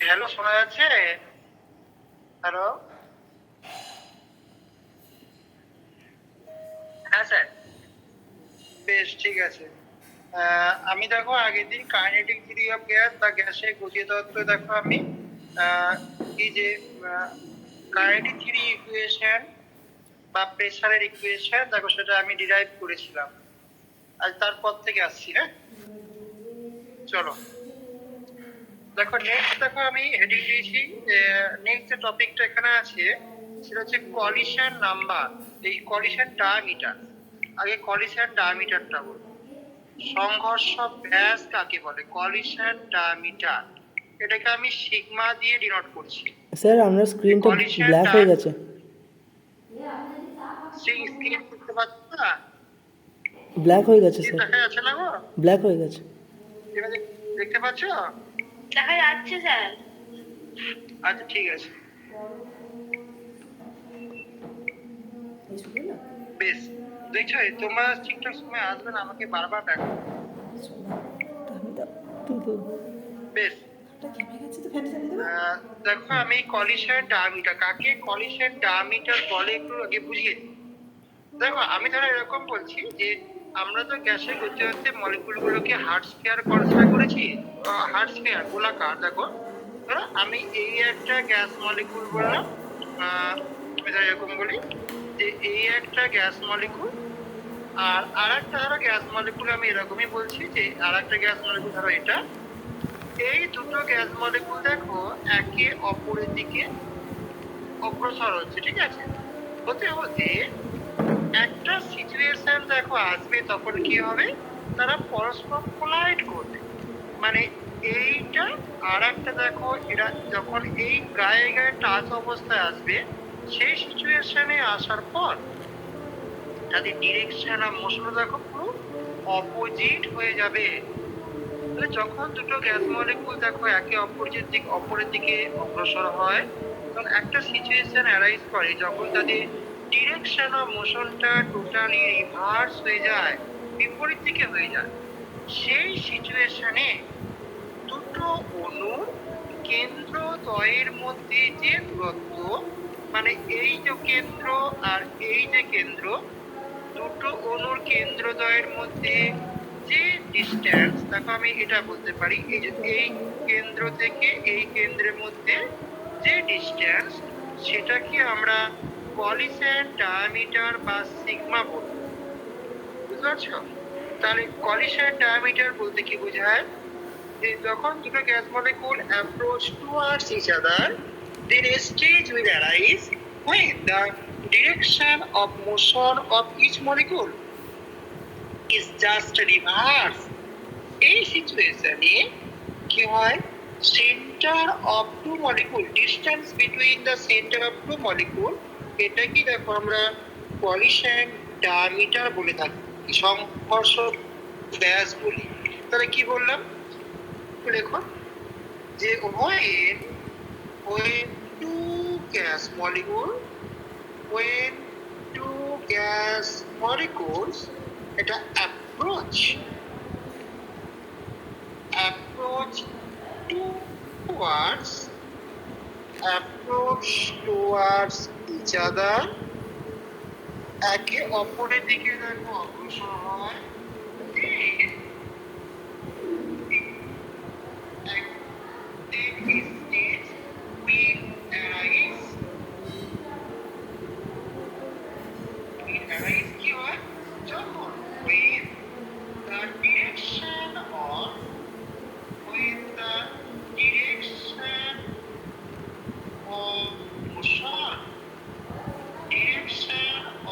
Hello, শোনা যাচ্ছে? Hello, হ্যাঁ স্যার। বেশ, ঠিক আছে। আমি দেখো আগের দিন কাইনেটিক থিওরি অফ গ্যাস বা গ্যাসের গতীয় তত্ত্ব দেখো আমি এই যে কাইনেটিক থিওরি ইকুয়েশন বা প্রেসারের ইকুয়েশন দেখো সেটা আমি ডিরাইভ করেছিলাম। আজ তারপর থেকে আসছি। হ্যাঁ, চলো দেখো নেক্সট দেখো আমি হেডিং দিয়েছি। নেক্সট যে টপিকটা এখানে আছে সেটা হচ্ছে কলিশন নাম্বার। এই কলিশন ডায়ামিটার, আগে কলিশন ডায়ামিটারটা বলবো। সংঘর্ষ ব্যাস কাকে বলে? কলিশন ডায়ামিটার, এটাকে আমি সিগমা দিয়ে ডিনোট করছি। স্যার আপনার স্ক্রিনটা ব্ল্যাক হয়ে গেছে। স্ক্রিন দেখতে পাচ্ছ না? ব্ল্যাক হয়ে গেছে স্যার, দেখা যাচ্ছে না গো? ব্ল্যাক হয়ে গেছে। এবার দেখতে পাচ্ছ? দেখা যাচ্ছে স্যার। আচ্ছা, ঠিক আছে, বেশ। দেখছো তোমরা ঠিকঠাক সময় আসবে না, আমাকে বারবার দেখো। বেশ, দেখো আমি কলিশন ডায়ামিটার কাকে কলিশন ডায়ামিটার বলে একটু আগে বুঝিয়ে দিই। দেখো আমি ধরো এরকম বলছি যে আমরা তো গ্যাসের গতিতে মলিকুলগুলোকে হার্ট স্ফিয়ার কনসিডার করেছি। হার্ট স্ফিয়ার গোলাকার। দেখো ধরো আমি এই একটা গ্যাস মলিকুল বললাম, আমি ধরো এরকম বলি যে এই একটা গ্যাস মলিকুল, আর একটা ধরো গ্যাস মলিকুল আমি এরকমই বলছি যে আর একটা গ্যাস মলিকুল ধরো এটা। এই দুটো গ্যাস মলিকুল দেখো একে অপরের দিকে অগ্রসর হচ্ছে, ঠিক আছে? হতে হতে একটা সিচুয়েশন দেখো আসবে, তখন কি হবে? তারা পরস্পর কোলাইড করবে। মানে এইটা আর একটা দেখো এরা যখন এই গায়ে গায়ে টাচ অবস্থায় আসবে, সেই সিচুয়েশনে আসার পর তাদের ডিরেকশন আর মোশন দেখো পুরো অপোজিট হয়ে যাবে। যখন দুটো গ্যাস মলিকুল দেখো একে অপরের দিকে অগ্রসর হয়, তখন একটা সিচুয়েশন অ্যারাইজ করে যখন তাদের ডিরেকশন অফ মোশনটা টোটালি রিভার্স হয়ে যায়, বিপরীত দিকে হয়ে যায়। সেই সিচুয়েশনে দুটো অণু কেন্দ্র দ্বয়ের মধ্যে যে দূরত্ব, মানে এই যে কেন্দ্র আর এই যে কেন্দ্র, দুটো অণুর কেন্দ্রদ্বয়ের মধ্যে যে ডিস্টেন্স, দেখো আমি এটা বলতে পারি এই যে এই কেন্দ্র থেকে এই কেন্দ্রের মধ্যে যে ডিস্টেন্স, সেটাকে আমরা কলিশন ডায়ামিটার বা সিগমা বলবো। বুঝতে পারছো? তাহলে কলিশন ডায়ামিটার বলতে কি বোঝায়? যে যখন দুটো gas molecule approach towards each other, then a stage will arise when the direction of motion of each molecule is just reverse. এই সিচুয়েশনে কি হয়? Centre of two molecule, distance between the centre of two molecule, এটা কি দেখো আমরা collision diameter বলে থাকি, সংঘর্ষ ব্যাস বলি। তাহলে কি বললাম লেখো যে when two gas molecules এটা approach towards each other, একে অপরের দিকে দেখো অগ্রসর হয়, কি হয়? যখন when the direction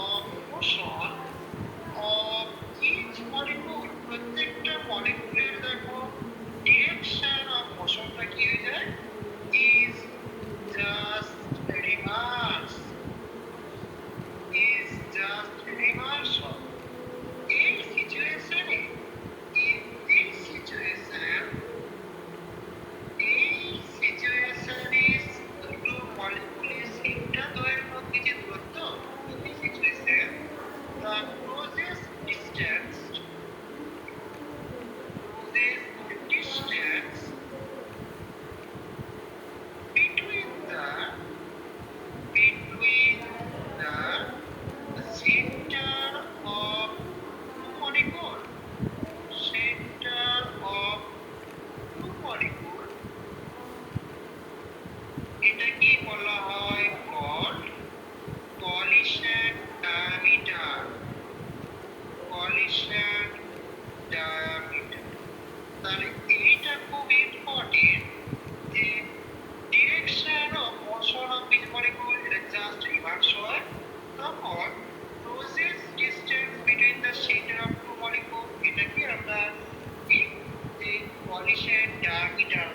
of motion of each বলা হয় called collision diameter. Collision diameter, তাহলে এইটা খুব ইম্পর্টেন্ট যে direction of motion of this molecule এটা জাস্ট রিভার্স হয়, তখন closest distance between the centre of two molecule এটাকে আমরা কি যে কলিশন ডায়ামিটার।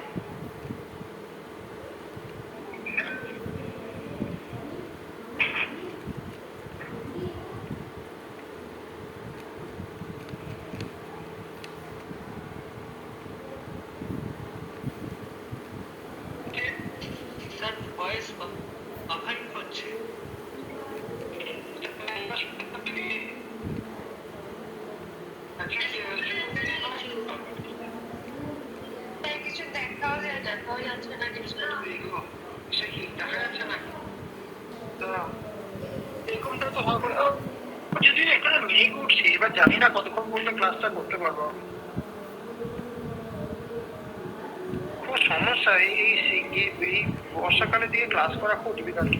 তার ভয়েস বাফারিং হচ্ছে। কিছু দেখাও যাচ্ছে না কিছু। সে কি দেখা যাচ্ছে না? তো এরকমটা তো হবে না। যদি একটা মেঘ উঠছে, এবার জানি না কতক্ষণ পর্যন্ত ক্লাসটা করতে পারবো। খুব সমস্যা এই বর্ষাকালের দিকে ক্লাস করা খুব ডিফিকাল্ট।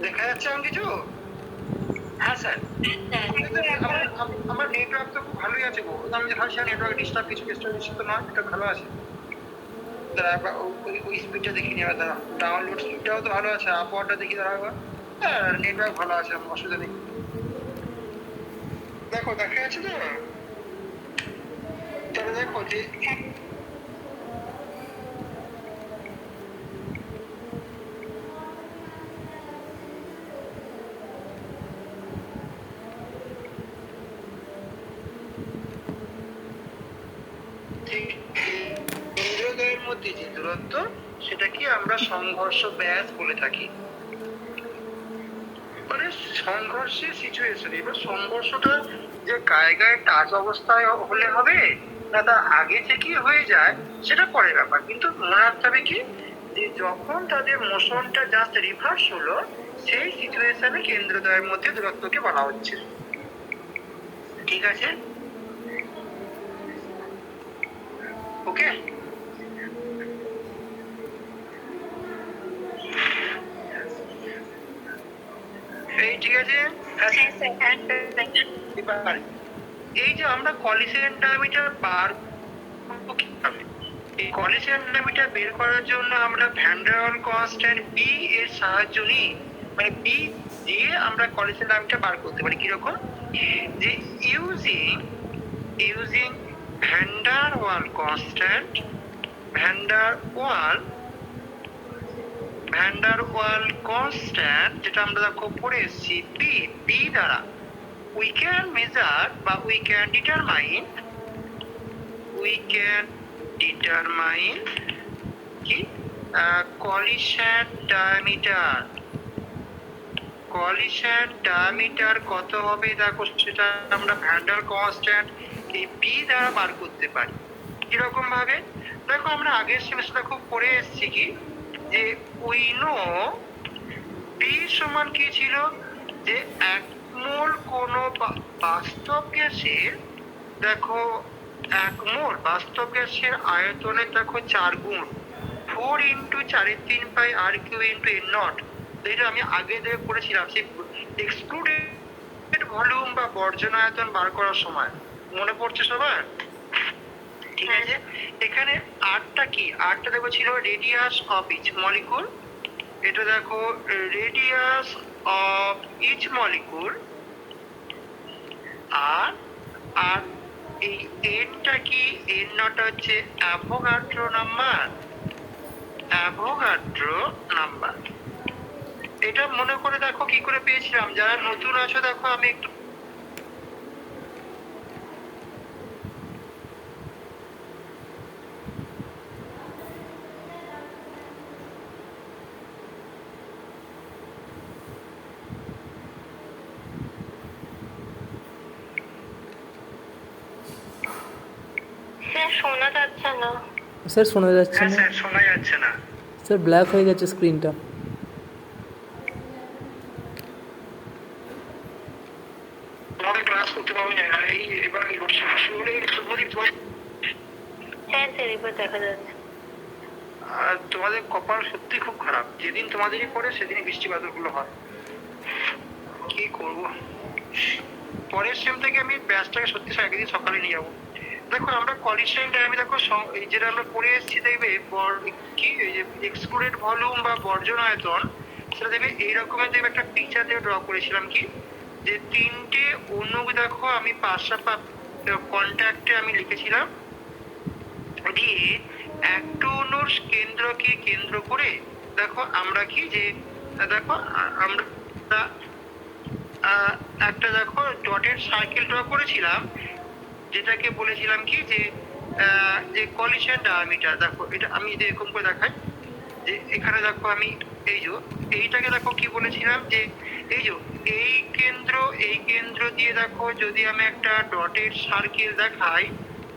দেখা যাচ্ছে আমি কিছু? হ্যাঁ স্যার, আমার নেটওয়ার্ক তো খুব ভালোই আছে গো। আমি ভাবছি নেটওয়ার্ক ডিস্টার্ব কিছু তো নয়, এটা ভালো আছে। দাঁড়া ওই স্পিডটা দেখি নি, দাঁড়া ডাউনলোড স্পিডটাও তো ভালো আছে, আপওয়ার্ডটা দেখি দাঁড়া একবার। হ্যাঁ নেটওয়ার্ক ভালো আছে, অসুবিধা নেই। দেখো দেখা যাচ্ছে তো? তাহলে দেখো যে কেন্দ্রদ্বয়ের মধ্যে যে দূরত্ব সেটাকে আমরা সংঘর্ষ ব্যাস বলে থাকি। মানে সংঘর্ষের সিচুয়েশন, এবার সংঘর্ষটা যে গায়ে গায়ে টাচ অবস্থায় হলে হবে না তার আগে থেকে হয়ে যায় সেটা পরের ব্যাপার, কিন্তু মনে রাখতে হবে কি যে যখন তাদের মোশনটা জাস্ট রিভার্স হলো সেই সিচুয়েশনে কেন্দ্রদ্বয়ের মধ্যে দূরত্বকে বলা হচ্ছে। ঠিক আছে, ওকে। এই ঠিক আছে। এবার এই যে আমরা কলিশন ডায়ামিটার বার করব কিভাবে? এই কলিশন ডায়ামিটার বের করার জন্য আমরা ভ্যান ডার ওয়াল কনস্ট্যান্ট বি এর সাহায্য নিই। মানে বি দিয়ে আমরা কলিশন ডায়ামিটার বার করতে পারি। কিরকম? যে ইউজিং ভ্যান ডার ওয়াল কনস্ট্যান্ট, ভ্যান ডার ওয়াল কনস্ট্যান্ট যেটা আমরা দেখো পড়ে এসেছি বি দ্বারা we can measure বা we can determine কি collision diameter কত হবে দেখো সেটা আমরা ভ্যান ডার কনস্ট্যান্ট এই বি দ্বারা বার করতে পারি। কিরকম ভাবে? দেখো আমরা আগের সেমিস্টারে খুব পড়ে এসেছি কি যে উই নো বি সমান কি ছিল যে এক মোল কোন বাস্তব গ্যাসের, দেখো এক মোল বাস্তব গ্যাসের আয়তনের দেখো 4 গুণ 4 into 4/3 r cube into n naught. এটা আমি আগে থেকে পড়েছিলাম সেই এক্সক্লুডেড ভলিউম বা বর্জন আয়তন বার করার সময়, মনে পড়ছে সবার? ঠিক আছে, এখানে আরটা কি, আরটা দেখো ছিল রেডিয়াস অফ ইচ মলিকুল। এটা দেখো radius of each molecule, r আর এই এনটা কি, এন নট হচ্ছে অ্যাভোগাড্রো নাম্বার। এটা মনে করে দেখো কি করে পেয়েছিলাম। যারা নতুন আছো দেখো আমি একটু শোনা যাচ্ছে না স্যার, শোনা যাচ্ছে হ্যাঁ না স্যার শোনা যাচ্ছে না। স্যার, ব্ল্যাক হয়ে গেছে স্ক্রিনটা। তোমাদের ক্লাস করতে পারবে না এই এবার শুরু শুভদীপ তোমার হ্যাঁ স্যার এবার দেখা যাচ্ছে। আর তোমাদের কপাল সত্যি খুব খারাপ, যেদিন তোমাদেরই পড়ে সেদিনই বৃষ্টি বাদলগুলো হয়। কি করব, পরের সেম থেকে আমি ব্যাচটাকে সত্যি একদিন সকালে নিয়ে যাবো। দেখো আমরা কলিশনটা আমি দেখো এই যেটা আমরা পড়ে এসেছি দেখবে কি এক্সক্লুডেড ভলিউম বা বর্জন আয়তন, সেটা দেখবে এইরকমের দেখবে একটা পিকচার দিয়ে ড্র করেছিলাম কি, যে তিনটে অণু দেখো আমি পাশাপাশি কন্ট্যাক্টে আমি লিখেছিলাম, দিয়ে একটা অণুর কেন্দ্রকে কেন্দ্র করে দেখো আমরা কি যে দেখো আমরা একটা দেখো ডটেড সার্কেল ড্র করেছিলাম, যেটাকে বলেছিলাম কি যে যে কলিশন ডায়ামিটার। দেখো এটা আমি যদি এরকম করে দেখাই, যে এখানে দেখো আমি এই যে এইটাকে দেখো কি বলেছিলাম, যে এই যে এই কেন্দ্র দিয়ে দেখো যদি আমি একটা ডটেড সার্কেল দেখাই,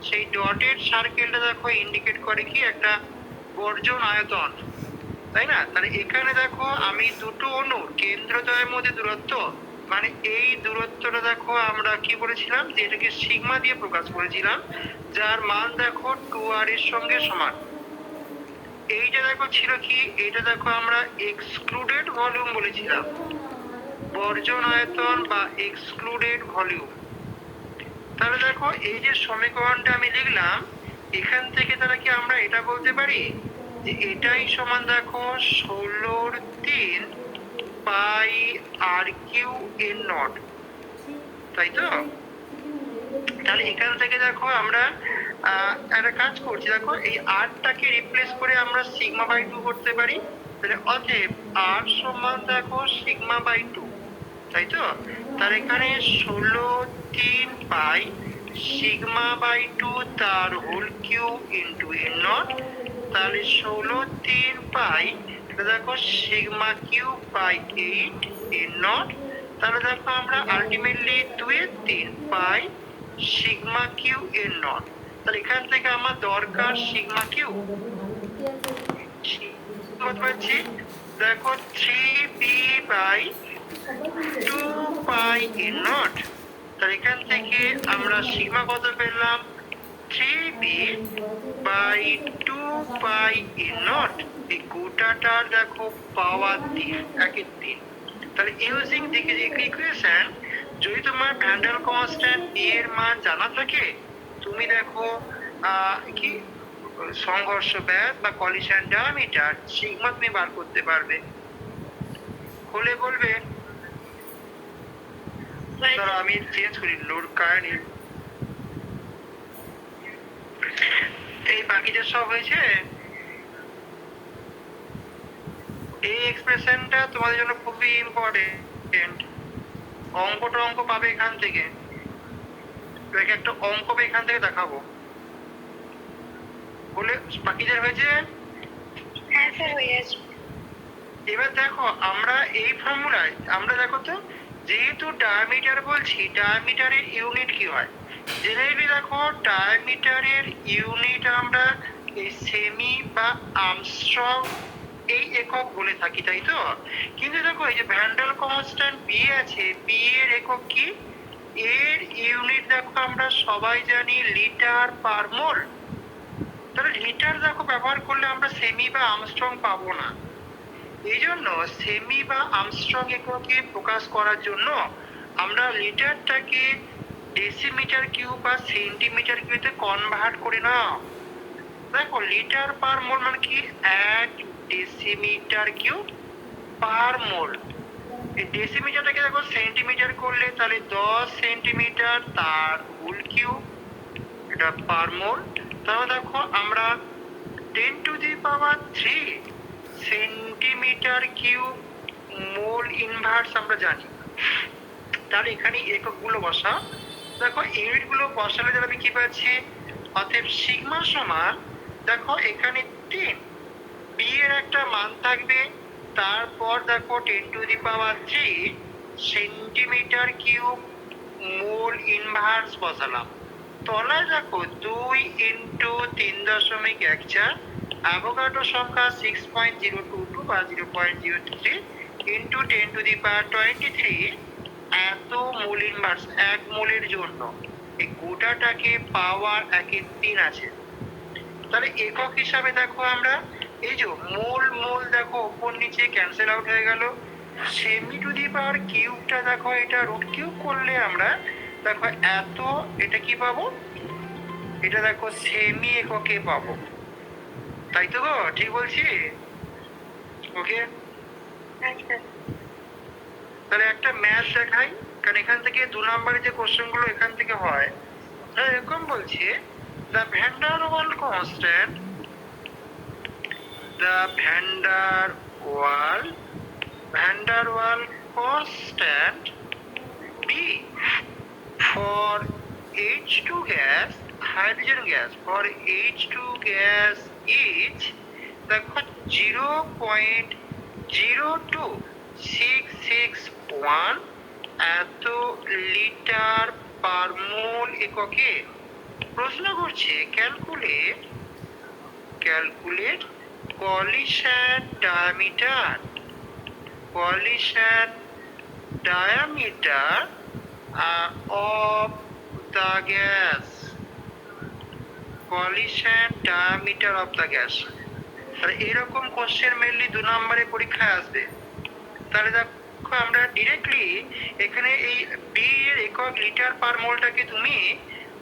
সেই ডটেড সার্কেলটা দেখো ইন্ডিকেট করে কি একটা বর্জন আয়তন, তাই না? তাহলে এখানে দেখো আমি দুটো অণুর কেন্দ্রদ্বয়ের মধ্যে দূরত্ব, মানে এই দূরত্বটা দেখো আমরা কি বলেছিলাম, যে এটাকে সিগমা দিয়ে প্রকাশ করেছিলাম, যার মান দেখো 2r এর সঙ্গে সমান। এইটা দেখো ছিল কি, এটা দেখো আমরা এক্সক্লুডেড ভলিউম বলেছিলাম, বর্জন আয়তন বা এক্সক্লুডেড ভলিউম। তাহলে দেখো এই যে সমীকরণটা আমি লিখলাম, এখান থেকে তাহলে কি আমরা এটা বলতে পারি যে এটাই সমান দেখো 16/3 পাই আর কিউ এন নট, তাই তো? তাহলে এখান থেকে দেখো আমরা একটা কাজ করছি, দেখো এই আরটাকে রিপ্লেস করে আমরা সিগমা বাই 2 করতে পারি। তাহলে অতএব আর সমান দেখো সিগমা বাই 2, তাই তো? তার এখানে 16/3 পাই সিগমা বাই 2 তার whole cube into n naught, তাহলে 16/3 পাই দেখো sigma cube by 8 n naught. তাহলে দেখো আমরা ultimately 2/3 pi sigma cube n naught. তাহলে এখান থেকে আমার দরকার সিগমা কিউ, কত পাচ্ছি দেখো 3b by 2 pi N naught. তাহলে এখান থেকে আমরা সিগমা কত পেলাম, 3b by 2 pi N not. এই গোটাটার দেখো পাওয়ার 3, 1/3। তাহলে ইউজিং দিকে ইকুয়েশন, যদি তোমার ভ্যান্ডাল কনস্ট্যান্ট বি এর মান জানা থাকে, তুমি দেখো কি সংঘর্ষ ব্যাস বা কলিশন ডায়ামিটার সিগমা তুমি বার করতে পারবে। হলে বলবে। ধরো আমি চেঞ্জ করি লোড কারেন্ট, এই বাকিদের সব হয়েছে। এই এক্সপ্রেশনটা তোমাদের জন্য খুবই ইম্পর্টেন্ট, অঙ্ক পাবে এখান থেকে, একটা অঙ্ক এখান থেকে দেখাবো। বলে বাকিদের হয়েছে? হ্যাঁ স্যার হয়ে গেছে। এবার দেখো আমরা এই ফর্মুলায় আমরা দেখো তো, যেহেতু ডায়ামিটার বলছি, ডায়ামিটারের ইউনিট কি হয় জেনারেলি দেখো, ডায়ামিটারের ইউনিট আমরা এই সেমি বা আর্মস্ট্রং এই একক বলে থাকি, তাই তো? কিন্তু দেখো এই যে ভ্যান্ডাল কনস্ট্যান্ট বি আছে, বি এর একক কি, এর ইউনিট দেখো আমরা সবাই জানি লিটার পার মোল। তাহলে লিটার দেখো ব্যবহার করলে আমরা সেমি বা আর্মস্ট্রং পাবো না। এই জন্য সেমি বা আর্মস্ট্রং এককে প্রকাশ করার জন্য আমরা লিটারটাকে ডেসিমিটার কিউব বা সেন্টিমিটার কিউবে কনভার্ট করে নাও। দেখো লিটার পার মোল মানে কি, 1 ডেসিমিটার কিউব পার মোল। এই ডেসিমিটারটাকে দেখো সেন্টিমিটার করলে তাহলে 10 সেন্টিমিটার তার হোল কিউব, এটা পার মোল। তাহলে দেখো আমরা 10⁻³ সেন্টিমিটার কিউব মোল ইনভার্স আমরা জানি। তাহলে এখানে এককগুলো বসা, দেখো ইউনিটগুলো বসালে তাহলে আমি কি পাচ্ছি, অতএব সিগমা সমান দেখো এখানে 10, বি এর একটা মান থাকবে, তারপর দেখো 10⁻³ সেন্টিমিটার কিউব মোল ইনভার্স বসালাম। তলায় দেখো 2 × 3.14 অ্যাভোগাড্রো সংখ্যা 6.022 বা 0.03 × 10⁻23 এত মোল ইনভার্স 1 মোলের জন্য। এই গোটাটাকে পাওয়ার 1/3 আছে। তাহলে একক হিসাবে দেখো আমরা এই যে মোল মোল দেখো উপর নিচে ক্যান্সেল আউট হয়ে গেল। সেমি টু দি পাওয়ার কিউবটা দেখো, এটা রুট কিউব করলে আমরা দেখো এত, এটা কি পাবো, এটা দেখো সেমি এককে পাবো। তাই তো গো, ঠিক বলছি? ওকে, আচ্ছা তাহলে একটা ম্যাথ দেখাই, কারণ এখান থেকে 2 নম্বরের যে কোশ্চেন গুলো এখান থেকে হয়। তাহলে এরকম বলছে, the van der wall constant, the van der Waal constant B for H2 gas, hydrogen gas, for H2 gas is দেখো 0.02661 এত লিটার পার মোল এককে। প্রশ্ন করছে calculate collision diameter of the gas, collision diameter of the gas। তাহলে এরকম question mainly 2 নম্বরে পরীক্ষায় আসবে। তাহলে দেখো আমরা ডিরেক্টলি এখানে এই বি এর একক লিটার পার মোলটাকে তুমি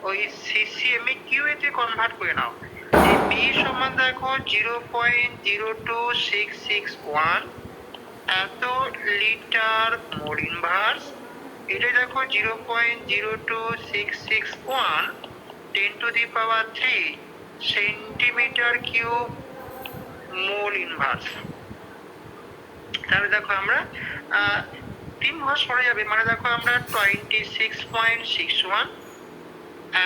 ওই সিসিএমই কিউ এতে কনভার্ট করে নাও। এই বি সমান দেখো 0.02661 এত লিটার মোল ইনভার্স, এটা দেখো 0.02661 10⁻³ সেন্টিমিটার কিউব মোল ইনভার্স। তাহলে দেখো আমরা 3 ঘর সরে যাবে, মানে দেখো আমরা 26.61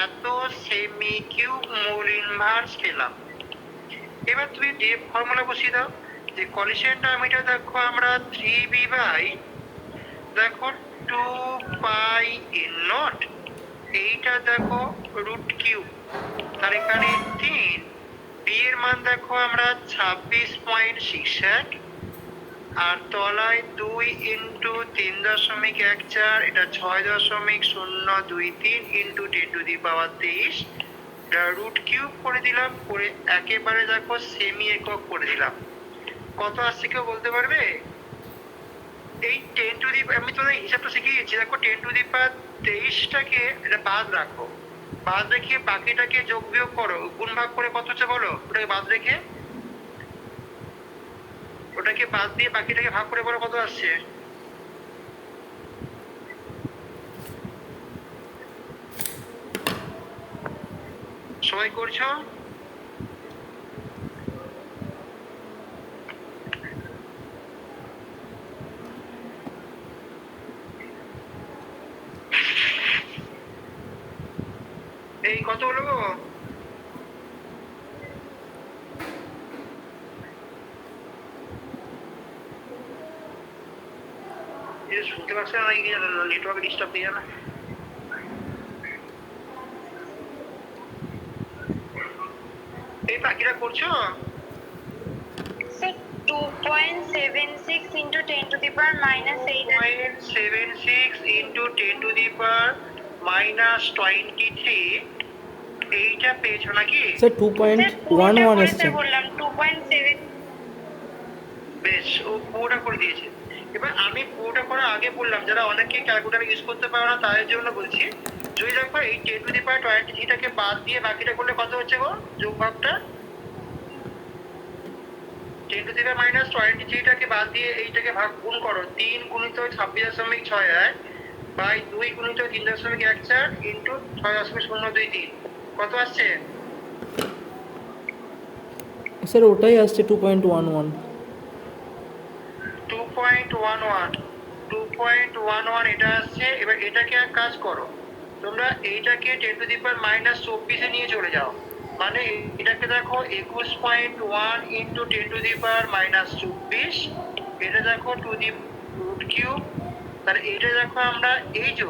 এত সেমি কিউব মোল ইনভার্স পেলাম। এবার তুমি ডেপ ফর্মুলা বসিয়ে দাও, যে কলিশন ডায়ামিটার দেখো আমরা 3b বাই দেখো 2 পাই n নট, এইটা দেখো রুট কিউব। তার এখানে 3, বি এর মান দেখো আমরা 26.61 আর তলায় 2 ইন্টু 3.14, এটা 6.023 ইন্টু 10⁻23, রুট কিউব করে দিলাম, করে একেবারে দেখো সেমি একক করে দিলাম। কত আসছে কেউ বলতে পারবে? এই 10⁻, আমি তোমাদের হিসাবটা শিখিয়ে দিচ্ছি। দেখো 10⁻23টাকে এটা বাদ রাখো, বাদ রেখে বাকিটাকে যোগ বিয়োগ করো, গুণ ভাগ করে কত হচ্ছে বলো, ওটাকে বাদ রেখে ওটাকে বাদ দিয়ে বাকিটাকে ভাগ করে বলো কত আসছে। সবাই করছো? এই কত হলো গো? শুনতে পাচ্ছে না, নেটওয়ার্ক ডিস্টার্ব দিয়ে না? এই বাকিটা করছো? 2.76 into 10⁻⁻8 0.76 into 10⁻⁻23 এইটা পেয়েছো নাকি? স্যার 2.11 এসছে। বললাম 2.7। বেশ, ও পুরোটা করে দিয়েছে। এবার আমি পুরোটা করার আগে বললাম, যারা অনেকে ক্যালকুলেটর ইউজ করতে পারো না তাদের জন্য বলছি, যদি দেখো এই 10⁻23টাকে বাদ দিয়ে বাকিটা করলে কত হচ্ছে গো যোগ ভাগটা? 10⁻⁻23টাকে বাদ দিয়ে এইটাকে ভাগ গুণ করো, 3 গুণিত 26.61 বাই 2 গুণিত 3.14 ইন্টু 6.023, কত আসছে? স্যার ওটাই আসছে 2.11। 2.11 এটা আসছে। এবার এটাকে এক কাজ করো, তোমরা এইটাকে 10⁻⁻24 নিয়ে চলে যাও, মানে এটাকে দেখো 21.1 ইন্টু 10⁻⁻24, এটা দেখো টু দি রুট কিউব। তাহলে এটা দেখো আমরা এই যে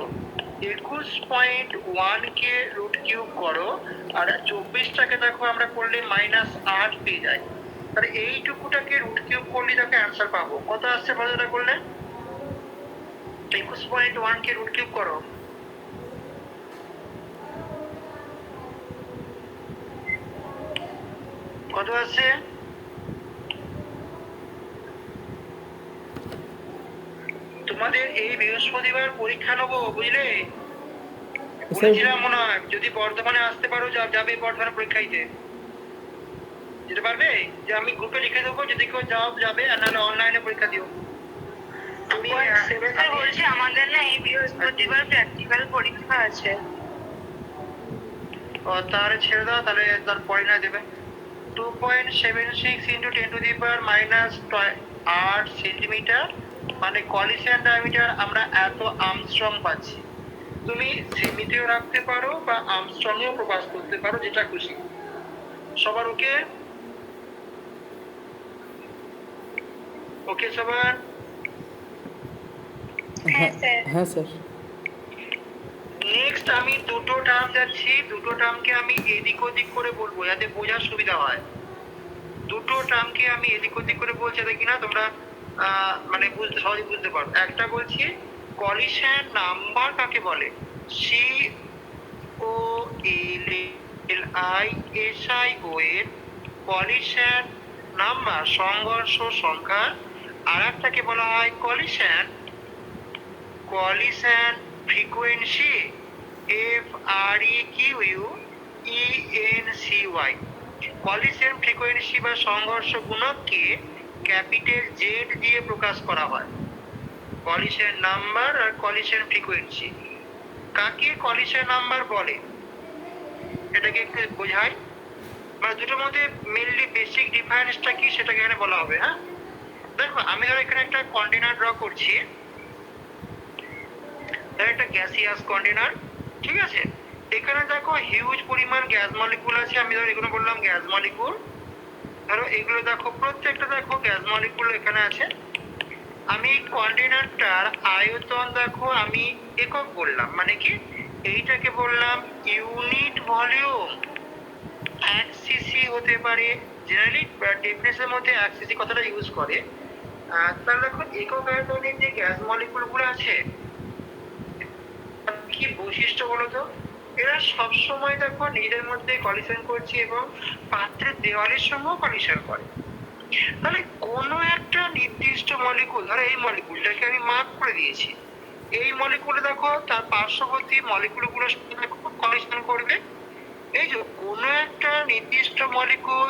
21.1 কে রুট কিউব করো, আর 24টাকে দেখো আমরা করলে -8 পেয়ে যাই। তাহলে এইটুকুটাকে রুট কিউব করলে তাকে অ্যান্সার পাবো। কত আসছে বলো এটা করলে? 21.1 কে রুট কিউব করো। কত আছে? তোমাদের এই বৃহস্পতিবার পরীক্ষা নেবো, বুঝলে? স্যার বলেছিলাম মনে হয় যদি বর্ধমানে আসতে পারো যাবে বর্ধমানে পরীক্ষা দিতে। যেতে পারবে? যে আমি গ্রুপে লিখে দেবো, যদি কেউ যাবে, আর নাহলে অনলাইনে পরীক্ষা দিও। আমি স্যার বলছি আমাদের না এই বৃহস্পতিবার প্র্যাকটিক্যাল পরীক্ষা আছে। তাহলে ছেড়ে দাও, তাহলে তার পরে না দেবে। 2.76 into 10 to the power minus 8 centimetre, মানে কলিশন ডায়ামিটার আমরা এত আর্মস্ট্রং পাচ্ছি। তুমি সেমিতেও রাখতে পারো বা আর্মস্ট্রংয়েও প্রকাশ করতে পারো, যেটা খুশি। সবার ওকে? ওকে সবার? হ্যাঁ স্যার। হ্যাঁ স্যার। নেক্সট আমি দুটো টার্ম যাচ্ছি, দুটো টার্মকে আমি এদিক ওদিক করে বলবো যাতে বোঝার সুবিধা হয়। দুটো টার্মকে আমি এদিক ওদিক করে বলছি যাতে কিনা তোমরা মানে সহজে বুঝতে পারো। একটা বলছি কলিশন নাম্বার কাকে বলে? C O L L I S I O এর কলিশন নাম্বার, সংঘর্ষ সংখ্যা। আর একটাকে বলা হয় collision frequency, F R E Q U E N C Y. Collision frequency বা সংঘর্ষ গুণককে ক্যাপিটাল জেড দিয়ে প্রকাশ করা হয়। কলিশন নাম্বার আর কলিশন ফ্রিকোয়েন্সি। কাকে কলিশন নাম্বার বলে এটাকে একটু বোঝাই, মানে দুটোর মধ্যে মেনলি বেসিক ডিফারেন্সটা কি সেটাকে এখানে বলা হবে। হ্যাঁ, দেখো আমি ধরো এখানে একটা কন্টেনার ড্র করছি, একটা গ্যাসিয়াস কন্টেনার, ঠিক আছে? এখানে দেখো হিউজ পরিমাণ গ্যাস মলিকুল আছে, আমি ধরো এগুলো বললাম গ্যাস মলিকুল। ধরো এগুলো দেখো, প্রত্যেকটা দেখো গ্যাস মলিকুল এখানে আছে। আমি কন্টেনারটার আয়তন দেখো আমি একক বললাম, মানে কি এইটাকে বললাম ইউনিট ভলিউম। 1 সিসি হতে পারে, জেনারেলি ডেফিনেশনের মধ্যে 1 সিসি কথাটা ইউজ করে। তাহলে দেখো একক আয়তনের যে গ্যাস মলিকুল গুলো আছে, কি বৈশিষ্ট্য বলতো? এরা সবসময় দেখো নিজেদের মধ্যে কলিশন করছে এবং পাত্রের দেওয়ালের সঙ্গেও কলিশন করে। তাহলে কোনো একটা নির্দিষ্ট মলিকুল, ধরো এই মলিকুলটাকে আমি মার্ক করে দিয়েছি, এই মলিকুলে দেখো তার পার্শ্ববর্তী মলিকুলগুলোর সাথে দেখো কলিশন করবে। এই যে কোনো একটা নির্দিষ্ট মলিকুল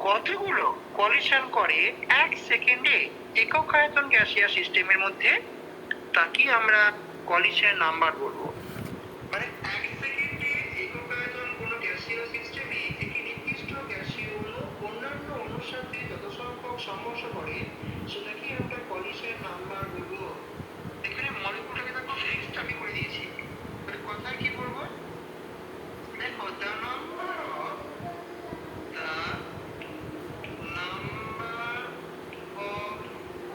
কতগুলো কলিশন করে 1 সেকেন্ডে একক আয়তন গ্যাসিয়াস সিস্টেমের মধ্যে, তাকে আমরা কলিশন নাম্বার বলবো। মানে 1 সেকেন্ডে একক আয়তন কোনো গ্যাসীয় সিস্টেমে একটি নির্দিষ্ট গ্যাসীয় অণু অন্যান্য অণুর সাথে যত সংখ্যক সংঘর্ষ করে সেটাকে আমরা কলিশন নাম্বার বলবো। এখানে মলিকুলটাকে দেখো ফিক্সড আমি করে দিয়েছি, মানে কথায় কি বলবো? দেখো the number of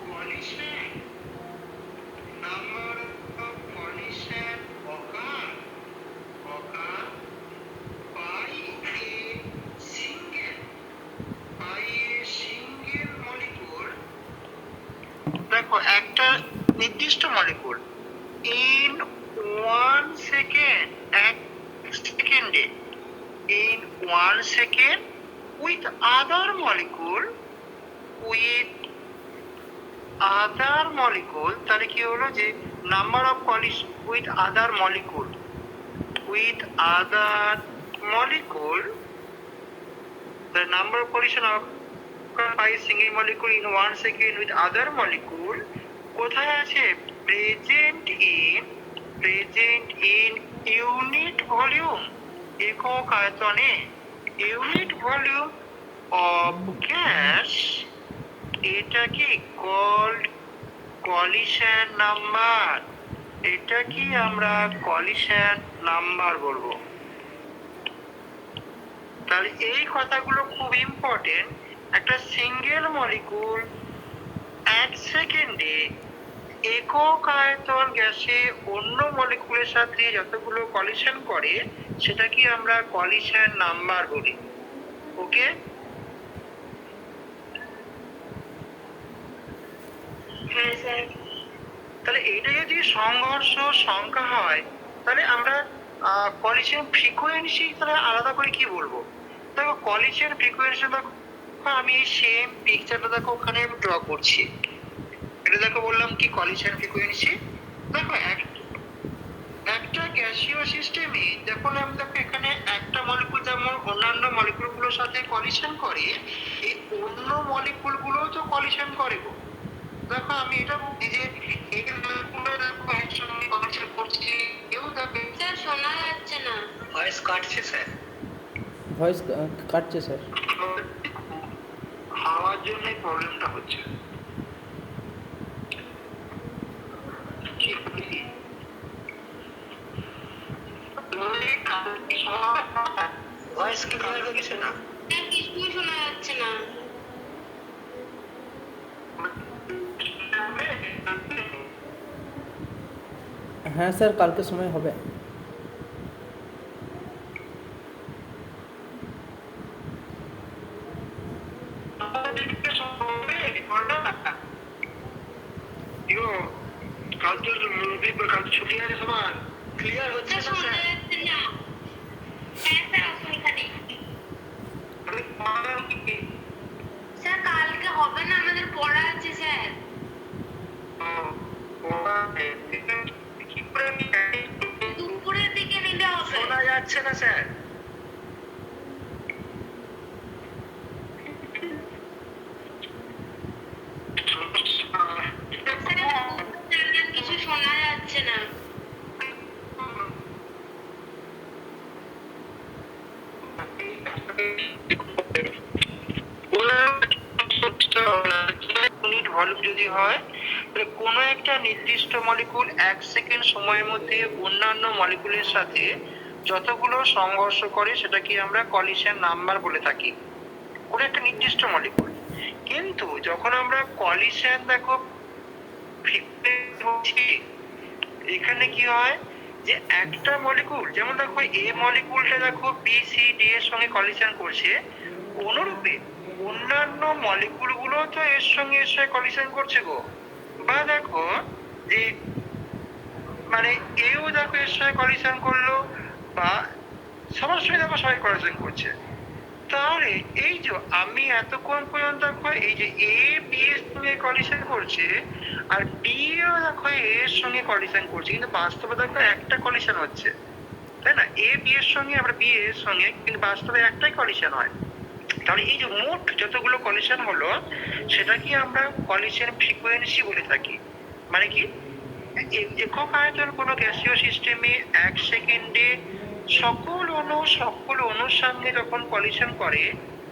collision, number of collision occur by a single molecule। দেখো একটা নির্দিষ্ট মলিকুল ইন 1 সেকেন্ড, 1 সেকেন্ডে, in 1 second with other molecule, তাহলে কি হলো যে number of collision with other molecule, the number of collision occur by a single molecule in 1 second with other molecule কোথায় আছে? প্রেজেন্ট ইন ইউনিট ভলিউম, একক আয়তনে। Unit volume of gas, এটা কি কল্ড কলিশন নাম্বার। এটা কি আমরা collision number বলবো। তাহলে এই কথাগুলো খুব ইম্পর্টেন্ট। একটা সিঙ্গেল মলিকুল 1 সেকেন্ডে একক আয়তন গ্যাসে অন্য মলিকুলের সাথে যতগুলো কলিশন করে সেটাকে আমরা কলিশন নাম্বার বলি। ওকে, হ্যাঁ স্যার। তাহলে এইটা যদি সংঘর্ষ সংখ্যা হয়, তাহলে আমরা কলিশন ফ্রিকোয়েন্সি তাহলে আলাদা করে কি বলবো? দেখো কলিশন ফ্রিকোয়েন্সি দেখো, আমি এই সেম পিকচারটা দেখো ওখানে ড্র করছি। এটা দেখো বললাম কি কলিশন ফ্রিকোয়েন্সি। দেখো একটা গ্যাসীয় সিস্টেমে যখন আমি দেখো এখানে একটা মলিকুল যেমন অন্যান্য মলিকুল গুলোর সাথে কলিশন করে, এই অন্য মলিকুল গুলো তো কলিশন করে গো। দেখো আমি এটা বলছি যে এই মলিকুলগুলো দেখো একসঙ্গে কলিশন করছে, কেউ দেখবে। স্যার শোনা যাচ্ছে না। ভয়েস কাটছে স্যার। ভয়েস কাটছে স্যার। হাওয়ার জন্য প্রবলেমটা হচ্ছে। ভয়েস ক্লিয়ার হয়ে গেছে না? স্যার কিছুই শোনা যাচ্ছে না। হ্যাঁ স্যার, কালকে সময় হবে। কাল তো রবিবার, কাল ছুটি আছে সবার। ক্লিয়ার হচ্ছে স্যার না শোনা স্যার? যাচ্ছে না। হ্যাঁ স্যার আসুন এখানে। স্যার কালকে হবে না, আমাদের পড়া আছে স্যার। দুপুরের দিকে নিলে হবে। শোনা যাচ্ছে না স্যার? স্যার কিছু শোনা যাচ্ছে না। ইউনিট ভলিউম যদি হয়, তাহলে কোনো একটা নির্দিষ্ট মলিকুল 1 সেকেন্ড সময়ের মধ্যে অন্যান্য মলিকুলের সাথে যতগুলো সংঘর্ষ করে সেটাকে আমরা কলিশন নাম্বার বলে থাকি, কোনো একটা নির্দিষ্ট মলিকুল। কিন্তু যখন আমরা কলিশন দেখো বলছি, এখানে কি হয় যে একটা মলিকুল, যেমন দেখো এ মলিকুলটা দেখো বি সি ডি এর সঙ্গে কলিশন করছে, অনুরূপে অন্যান্য মলিকুল গুলো তো এর সঙ্গে কলিশন করছে গো। বা দেখো যে মানে এও দেখো এর সঙ্গে কলিশন করলো, বা সবার সঙ্গে দেখো সবাই কলিশন করছে। তাহলে এই যে আমি এতক্ষণ পর্যন্ত দেখো এই যে এ বি এর সঙ্গে কলিশন করছে, আর বি ও দেখো এর সঙ্গে কলিশন করছে, কিন্তু বাস্তবে দেখো একটা কলিশন হচ্ছে, তাই না? এ বি এর সঙ্গে আবার বি এর সঙ্গে, কিন্তু বাস্তবে একটাই কলিশন হয়। তাহলে এই যে মোট যতগুলো কলিশন হলো সেটাকে আমরা কলিশন ফ্রিকোয়েন্সি বলে থাকি। মানে কি, একক আয়তন কোনো গ্যাসীয় সিস্টেমে 1 সেকেন্ডে সকল অণুর সঙ্গে যখন কলিশন করে,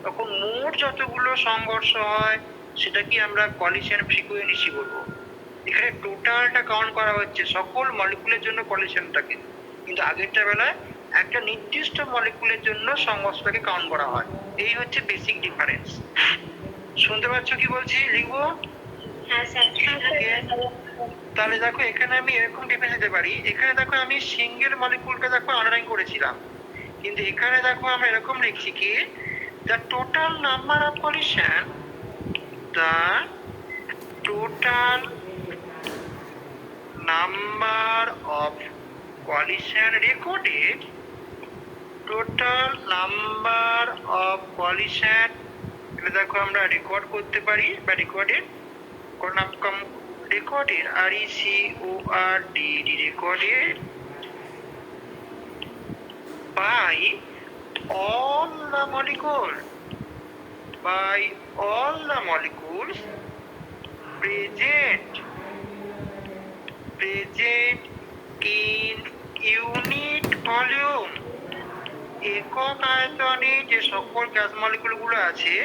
তখন মোট যতগুলো সংঘর্ষ হয় সেটাকে আমরা কলিশন ফ্রিকোয়েন্সি বলবো। এখানে টোটালটা কাউন্ট করা হচ্ছে সকল মলিকুলের জন্য কলিশনটাকে, কিন্তু আগেরটা বেলায় একটা নির্দিষ্ট মলিকুলের জন্য সংঘর্ষটাকে কাউন্ট করা হয়। এই হচ্ছে বেসিক ডিফারেন্স। শুনতে পাচ্ছ কি বলছি? লিখবো? হ্যাঁ স্যার। তাহলে দেখো এখানে আমি এরকম ডিফারেন্স দিতে পারি। এখানে দেখো আমি সিঙ্গেল মলিকুলটা দেখো আন্ডারলাইন করেছিলাম, কিন্তু এখানে দেখো আমরা এরকম লিখছি কি, the total number of collision, the total number of collision recorded, total number of collision, এটা দেখো আমরা রেকর্ড করতে পারি, বা recorded recorded recorded by all the molecules present in unit volume। একক আয়তনে যে সকল গ্যাস মলিকুল গুলো আছে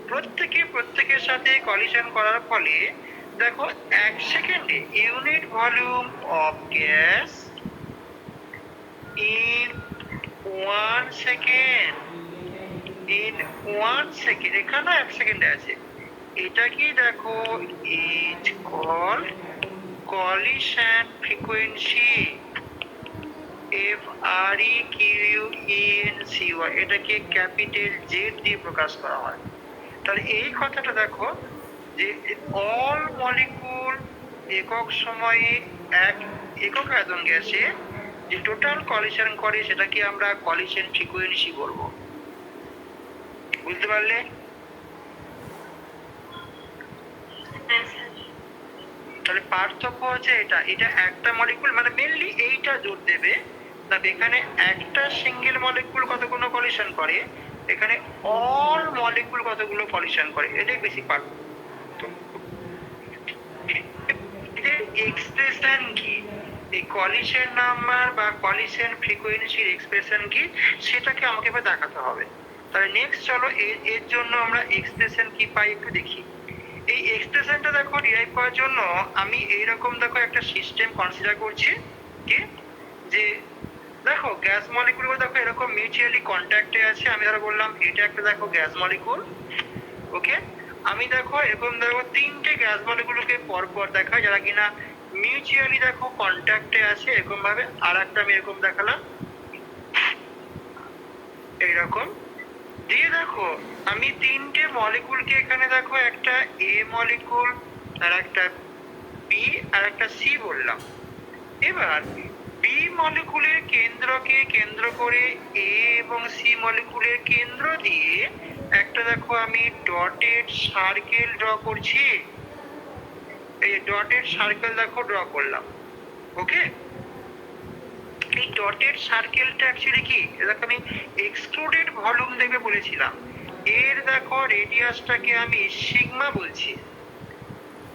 প্রত্যেকের সাথে কলিশন করার ফলে দেখো 1 সেকেন্ডে unit volume of gas in 1 second, এখানে 1 সেকেন্ডে আছে, এটা কি দেখো is called collision frequency, FREQUENCY, এটাকে ক্যাপিটাল জেড দিয়ে প্রকাশ করা হয়। তাহলে এই কথাটা দেখো যে অল মলিকুল একক সময়ে এক একক আয়তন গ্যাসে যে টোটাল কলিশন করে সেটাকে আমরা কলিশন ফ্রিকোয়েন্সি বলবো। বুঝতে পারলে? হ্যাঁ স্যার। তাহলে পার্থক্য হচ্ছে এটা, এটা একটা মলিকুল, মানে মেনলি এইটা জোর দেবে, তবে এখানে একটা সিঙ্গেল মলিকুল কতগুলো কলিশন করে, এখানে অল মলিকুল কতগুলো কলিশন করে, এটাই বেশি পার্থক্য। এক্সপ্রেশন কি, এই কলিশন নাম্বার বা কলিশন ফ্রিকোয়েন্সির এক্সপ্রেশন কি সেটাকে আমাকে এবার দেখাতে হবে। তাহলে নেক্সট চলো এর জন্য আমরা এক্সপ্রেশন কি পাই একটু দেখি। এই এক্সপ্রেশনটা দেখো ডিরাইভ করার জন্য আমি এইরকম দেখো একটা সিস্টেম কনসিডার করছি কি, যে দেখো গ্যাস মলিকুলগুলো দেখো এরকম মিউচুয়ালি কন্ট্যাক্টে আছে। আমি ধরো বললাম এটা একটা দেখো গ্যাস মলিকুল, ওকে। আমি দেখো এরকম দেখো তিনটে গ্যাস মলিকুলকে পরপর দেখাই যারা কিনা মিউচুয়ালি দেখো কন্ট্যাক্টে আছে, এরকম ভাবে। আর একটা আমি এরকম দেখালাম এইরকম দিয়ে। দেখো আমি তিনটে মলিকুলকে এখানে দেখো একটা এ মলিকুল আর একটা বি আর একটা সি বললাম। এবার বি মলিকুলের কেন্দ্রকে কেন্দ্র করে এ এবং সি মলিকুলের কেন্দ্র দিয়ে একটা দেখো আমি ডটেড সার্কেল ড্র করছি। এই ডটেড সার্কেল দেখো ড্র করলাম, ওকে। এই ডটেড সার্কেলটা অ্যাকচুয়ালি কি, দেখো আমি এক্সক্লুডেড ভলিউম দেবে বলেছিলাম। এর দেখো রেডিয়াসটাকে আমি সিগমা বলছি।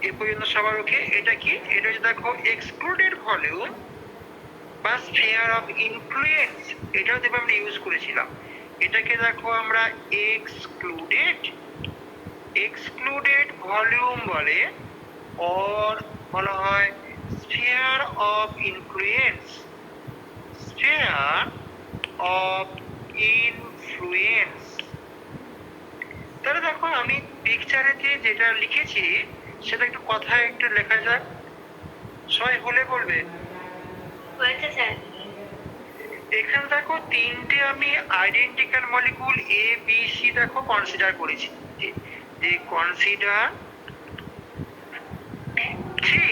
এ পর্যন্ত সবার ওকে? এটা কি, এটা হচ্ছে দেখো এক্সক্লুডেড ভলিউম বা স্ফিয়ার অফ ইনফ্লুয়েন্স, এটাও দেবে আমরা ইউজ করেছিলাম। এটাকে দেখো আমরা এক্সক্লুডেড ভলিউম বলে, অর বলা হয় sphere of influence, sphere of influence. তাহলে দেখো আমি পিকচারেতে যেটা লিখেছি সেটা একটু কথায় একটু লেখা যাক, সবাই বলে বলবে। হয়েছে স্যার। এখানে দেখো তিনটে আমি identical molecule A B C দেখো কনসিডার করেছি, যে কনসিডার থ্রি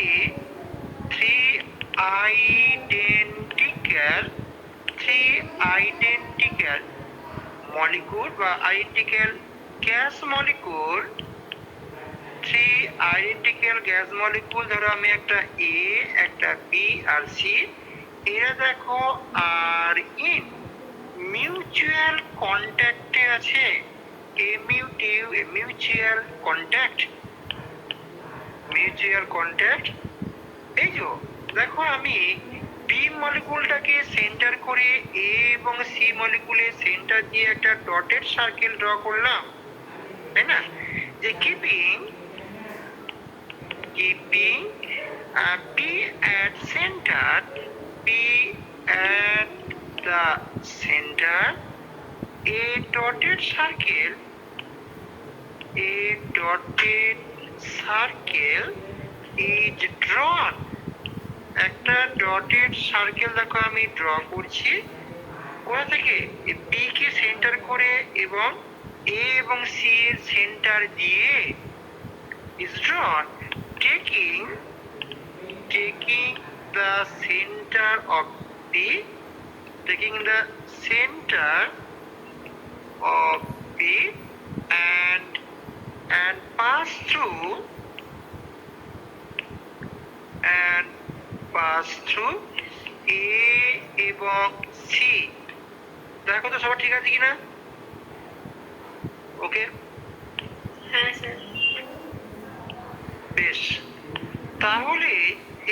আইডেন্টিক্যাল মলিকুল বা identical gas molecule, three identical gas molecule. ধরো আমি একটা এ, একটা বি আর সি, এরা দেখো আর ইন মিউচুয়াল কন্ট্যাক্টে আছে। Mutual contact. এই যে দেখো আমি বি মলিকুলটাকে সেন্টার করে এ এবং সি মলিকুলের সেন্টার দিয়ে একটা ডটেড সার্কেল ড্র করলাম, তাই না? যে keeping P at center, P at the center, a dotted circle is drawn. একটা ডটেড সার্কেল দেখো আমি ড্র করছি, কোথা থেকে, বি কে সেন্টার করে এবং এ এবং সি এর সেন্টার দিয়ে is drawn taking the center of B and pass through A এবং C। দেখো তো সবার ঠিক আছে কিনা? ওকে, হ্যাঁ স্যার। বেশ। তাহলে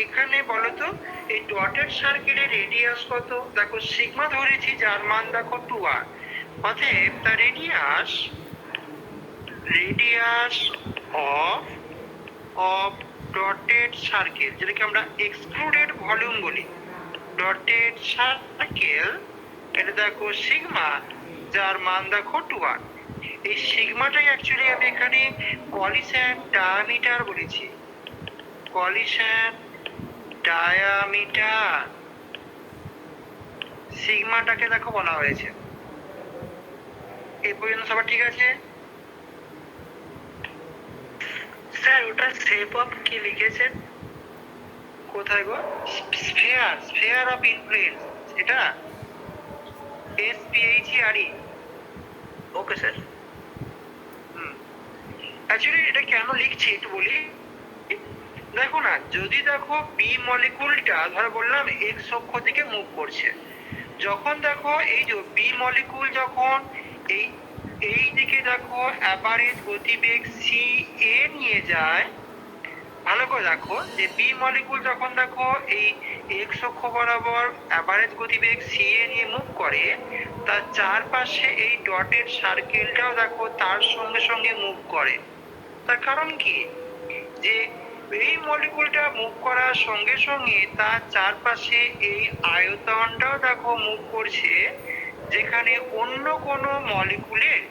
এখানে বলো তো এই ডটেড সার্কেলের রেডিয়াস কত? দেখো সিগমা ধরেছি, যার মান দেখো 2r। অতএব তার রেডিয়াস অফ ডটেড সার্কেল, যেটাকে আমরা এক্সক্লুডেড ভলিউম বলি, ডটেড সার্কেল, এটা দেখো সিগমা, যার মান দেখো 2r। এই সিগমাটাই অ্যাকচুয়ালি আমি এখানে কলিশন ডায়ামিটার বলেছি, কলিশন ডায়ামিটার সিগমাটাকে দেখো বলা হয়েছে। এই পর্যন্ত সবার ঠিক আছে? স্যার ওটা শেপ অফ কি লিখেছেন? কোথায় গো? স্ফিয়ার অফ ইনফ্লুয়েন্স, এটা SPHERE। Okay sir. অ্যাকচুয়ালি এটা কেন লিখছি একটু বলি। দেখো না, যদি দেখো বি মলিকুলটা ধরো বললাম এক্স অক্ষ থেকে মুভ করছে, যখন দেখো এই যে বি মলিকুল যখন এই এই দিকে দেখো অ্যাভারেজ গতিবেগ সি এ নিয়ে যায়, ভালো করে দেখো যে বি মলিকুল যখন দেখো এই এক্স অক্ষ বরাবর অ্যাভারেজ গতিবেগ সি এ নিয়ে মুভ করে, তার চারপাশে এই ডটেড সার্কেলটাও দেখো তার সঙ্গে সঙ্গে মুভ করে। তার কারণ কি, যে এই মলিকুলটা মুভ করার সঙ্গে সঙ্গে তার চারপাশে এই আয়তনটাও দেখো মুভ করছে, যেখানে অন্য কোনো মলিকুলের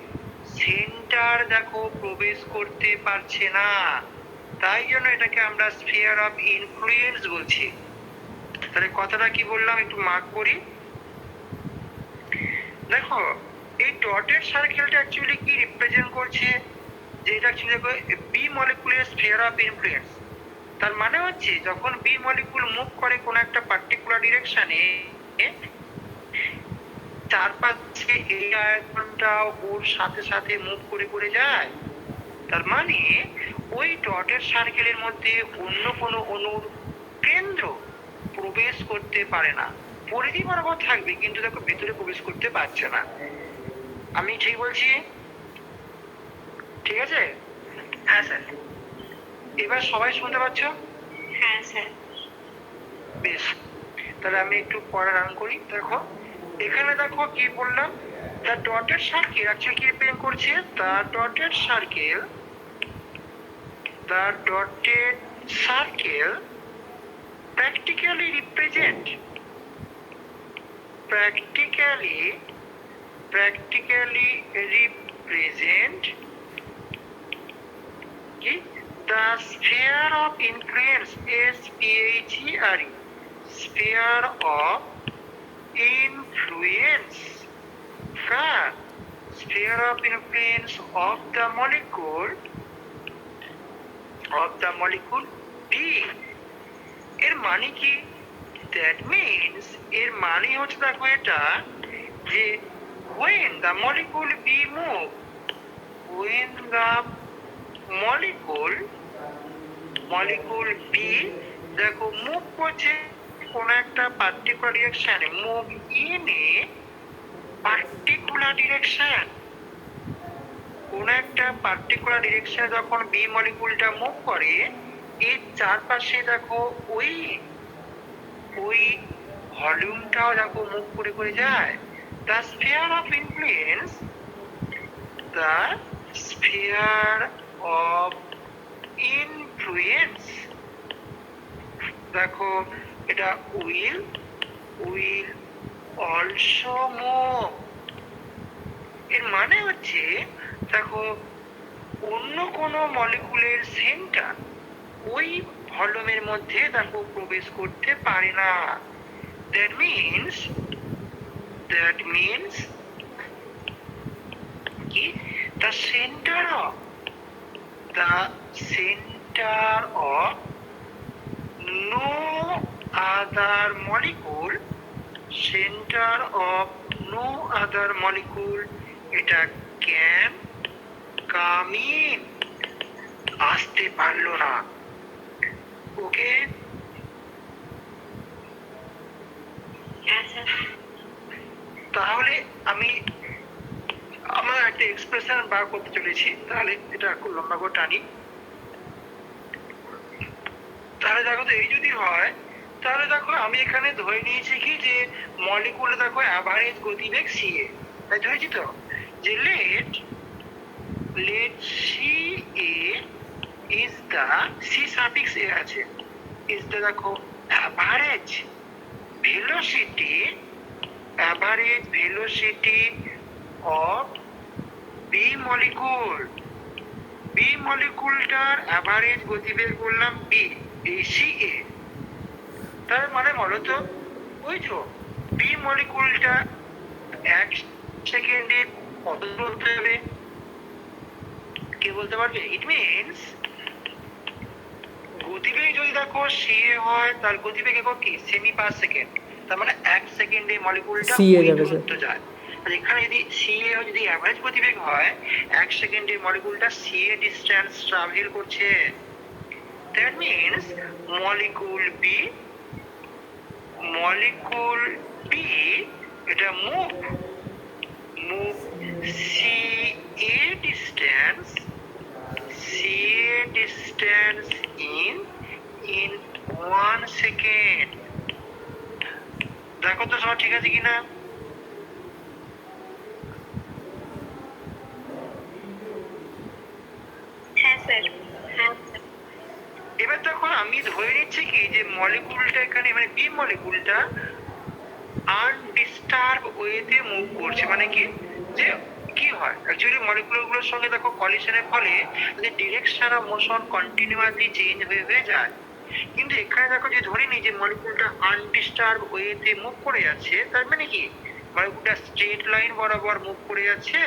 সেন্টার দেখো প্রবেশ করতে পারছে না। তাই জন্য এটাকে আমরা স্ফিয়ার অফ ইনফ্লুয়েন্স বলছি। তাহলে কথাটা কি বললাম একটু মার্ক করি। দেখো এই ডটেড সার্কেলটা অ্যাকচুয়ালি কি রিপ্রেজেন্ট করছে, যে এটা অ্যাকচুয়ালি বি মলিকুলের স্ফিয়ার অফ ইনফ্লুয়েন্স। তার মানে হচ্ছে যখন বি মলিকুল মুভ করে কোন একটা পার্টিকুলার ডিরেকশনে, চারপাশে এই আয়তনটা ওর সাথে সাথে মুভ করে করে যায়। তার মানে ওই ডটেড সার্কেলের মধ্যে অন্য কোনো অণুর কেন্দ্র প্রবেশ করতে পারে না। পরিধি বরাবর থাকবে কিন্তু দেখো ভেতরে প্রবেশ করতে পারছে না। আমি ঠিক বলছি? ঠিক আছে? হ্যাঁ স্যার। এবার সবাই শুনতে পাচ্ছ? হ্যাঁ স্যার। বেশ, তাহলে আমি একটু পড়া রান করি। দেখো এখানে দেখো কি বললাম, দ্য ডটেড সার্কেল অ্যাকচুয়ালি কি রিপ্রেজেন্ট করছে, the dotted circle practically represent কি the sphere of influence, SPHERE, sphere of influence, sphere of influence of the molecule B। এর মানে কি? দ্যাট মিনস এর মানে হচ্ছে দেখো এটা, যে when the molecule B move, when the molecule B দেখো মুভ করছে কোন একটা পার্টিকুলার ডিরেকশনে, move in a particular direction, কোন একটা পার্টিকুলার ডিরেকশনে যখন বি মলিকুলটা মুভ করে, এর চারপাশে দেখো ওই ভলিউমটাও দেখো মুভ করে করে যায়। দ্য স্ফিয়ার অফ ইনফ্লুয়েন্স, দেখো এটা উইল অলসো মুভ। এর মানে হচ্ছে দেখো অন্য কোনো মলিকুলের সেন্টার ওই ভলিউমের মধ্যে দেখো প্রবেশ করতে পারে না। দ্যাট মিনস কি, the center of no other molecule এটা ক্যান কাম ইন, আসতে পারলো না। ওকে, তাহলে আমি আমার একটা এক্সপ্রেশন বার করতে চলেছি, তাহলে এটা খুব লম্বা করে টানি। তাহলে দেখো তো এই যদি হয়, তাহলে দেখো আমি এখানে ধরে নিয়েছি কি, যে মলিকুলে দেখো অ্যাভারেজ গতিবেগ CA, তাই ধরেছি তো, যে late CA is the C suffix A আছে, is the দেখো অ্যাভারেজ velocity of B মলিকুলটার অ্যাভারেজ গতিবেগ বললাম B, এই CA। তার মানে বলো তো, ওই তো B মলিকুলটা 1 সেকেন্ডে কত দূরত্ব যাবে, কে বলতে পারবে? ইট মিনস গতিবেগ যদি দেখো সিএ হয় তার গতিবেগ একক কি সেমি পার সেকেন্ড, তার মানে 1 সেকেন্ডে মলিকুলটা CA ওই যাবে, দূরত্ব যায়। আর এখানে যদি সিএ যদি অ্যাভারেজ গতিবেগ হয় 1 সেকেন্ডে মলিকুলটা সিএ ডিসটেন্স ট্রাভেল করছে। দ্যাট মিন্স মলিকুল বি এটা move CA distance in 1 second। দেখো তো সব ঠিক আছে কিনা। হ্যাঁ স্যার। এবার দেখো আমি ধরে নিচ্ছি কি যে মলিকুলটা এখানে মানে বি মলিকুলটা আনডিস্টার্ব ওয়েতে মুভ করছে, মানে কি যে কি হয় অ্যাকচুয়ালি মলিকুলগুলোর সঙ্গে দেখো কলিশনের ফলে যে direction of motion continuously change হয়ে যায়। কিন্তু এখানে দেখো যে ধরে নিই যে মলিকুলটা আনডিস্টার্ব ওয়েতে মুভ করে যাচ্ছে, তার মানে কি মলিকুলটা স্ট্রেট লাইন বরাবর মুভ করে যাচ্ছে।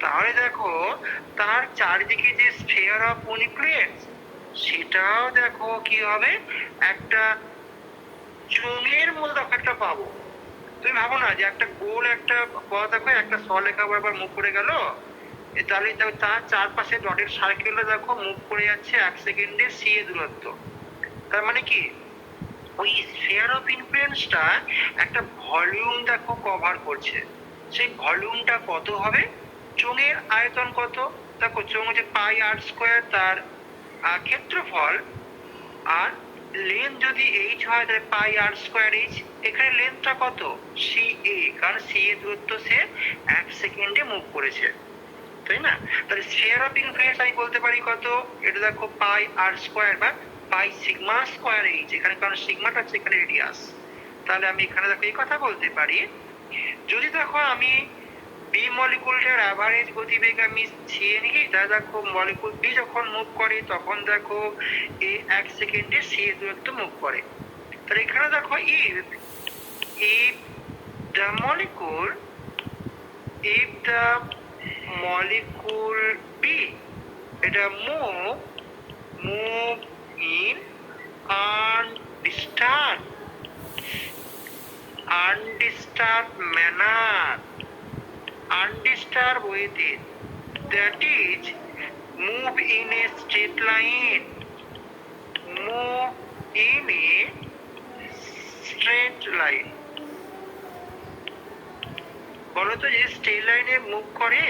তাহলে দেখো তার চারিদিকে যে স্ফিয়ার অফ ইনফ্লুয়েন্স সেটাও দেখো কি হবে একটা চোঙের মতো দেখো একটা পাবো। তুমি ভাবো না যে একটা গোল একটা পথ দেখো একটা সলেখা বরাবর মুভ করে গেল, তাহলে তার চারপাশে ডটের সার্কেলটা দেখো মুভ করে যাচ্ছে 1 সেকেন্ডে সিএ দূরত্ব। তার মানে কি ওই স্ফিয়ার অফ ইনফ্লুয়েন্সটা একটা ভলিউম দেখো কভার করছে। সেই ভলিউমটা কত হবে, চোঙের আয়তন কত, দেখো চোঙ যে পাই আর স্কোয়ার তার ক্ষেত্রফল, আর লেন্থ যদি এইচ হয় তাহলে পাই আর স্কোয়ার এইচ। এখানে লেন্থটা কত সি এ, কারণ সি এ দূরত্ব সে 1 সেকেন্ডে মুভ করেছে, তাই না। তাহলে স্ফিয়ার অফ ইনফ্লুয়েন্স আমি বলতে পারি কত, এটা দেখো পাই আর স্কোয়ার বা পাই সিগমা স্কোয়ার এইচ, এখানে কারণ সিগমাটা হচ্ছে এখানে রেডিয়াস। তাহলে আমি এখানে দেখো এই কথা বলতে পারি, যদি দেখো আমি বি মলিকুলটার অ্যাভারেজ গতিবেগ আমি ছিয়ে নিই, তাহলে দেখো মলিকুল বি যখন মুভ করে তখন দেখো এ 1 সেকেন্ডে সি এর দূরত্ব মুভ করে। তাহলে এখানে দেখো ইফ দ্য মলিকুল বি এটা move in undisturbed manner, undisturbed with it, that is move in a straight line, বলো তো যে স্ট্রেট লাইনে মুভ করে